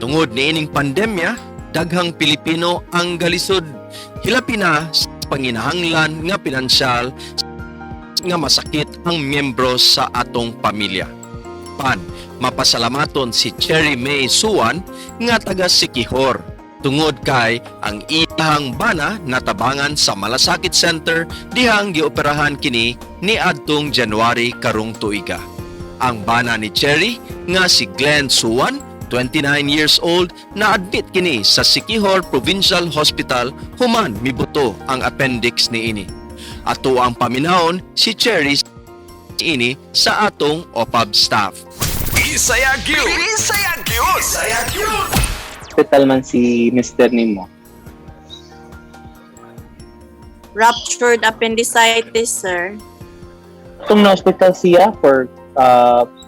Tungod niining pandemya, daghang Pilipino ang galisod. Hilapi na sa panginahanglan nga pinansyal nga masakit ang miyembro sa atong pamilya. Mapasalamaton si Cherry May Suwan nga taga Siquijor tungod kay ang iyang bana natabangan sa Malasakit Center dihang gioperahan kini ni adtong January karong tuiga. Ang bana ni Cherry nga si Glenn Suwan, 29 years old, na-admit kini sa Siquijor Provincial Hospital human mibuto ang appendix niini. Ato ang paminahon si Cherry ini sa atong OPAB staff. Bisayag yun! Bisayag yun! Bisayag yun! Hospital man si Mr. Nimo. Ruptured appendicitis, sir. Itong na-hospital siya for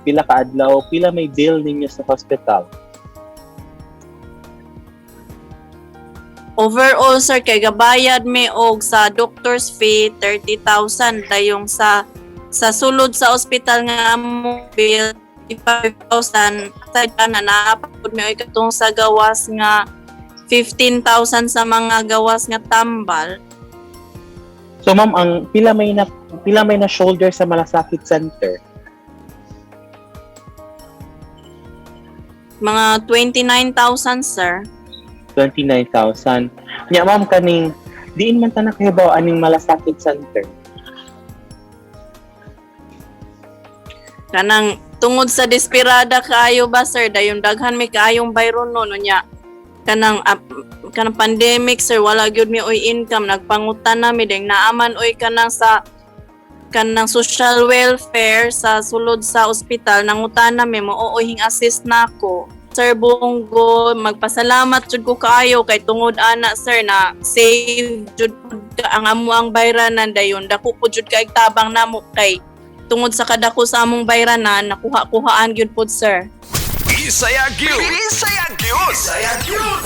pila ka adlaw, pila may bill ninyo sa hospital. Overall, sir, kay gabayad may og sa doctor's fee 30,000 dayong sa sulod sa ospital nga among bill 5,000 aside pa na napapod may katong sa gawas nga 15,000 sa mga gawas nga tambal. So ma'am, ang pila may na shoulder sa Malasakit Center. Mga 29,000, sir. 29,000. Nya ma'am, kaning diin man ta nakahibaw aning Malasakit Center. Kanang tungod sa desperada kaayo ba, sir, dayon daghan may kaayong bayron no nya. Kanang pandemic, sir, wala gyud mi oy income, nagpangutan na mi ding naaman oy kanang social welfare sa sulod sa ospital, nangutan na mi mo hing assist nako. Sir Bongo, magpasalamat jud ko kaayo kay tungod ana, sir, na save jud ang amuang bayranan dayon dako po jud kay tabang namo kay tungod sa kadako sa among bayranan nakuha-kuhaan gyud pod, sir. Bisayag yun! Bisayag yun! Bisayag yun!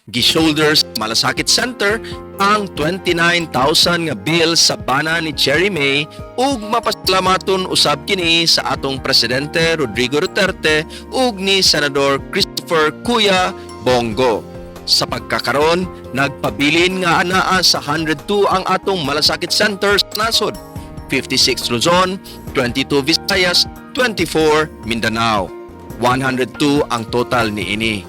Gi-shoulders Malasakit Center ang 29,000 nga bill sa bana ni Cherry May ug mapasalamaton usab kini sa atong presidente Rodrigo Duterte ug ni Senador Christopher Cuya Bongo. Sa pagkakaron, nagpabilin nga anaa sa 102 ang atong Malasakit Center sa nasod, 56 Luzon, 22 Visayas, 24 Mindanao. 102 ang total niini.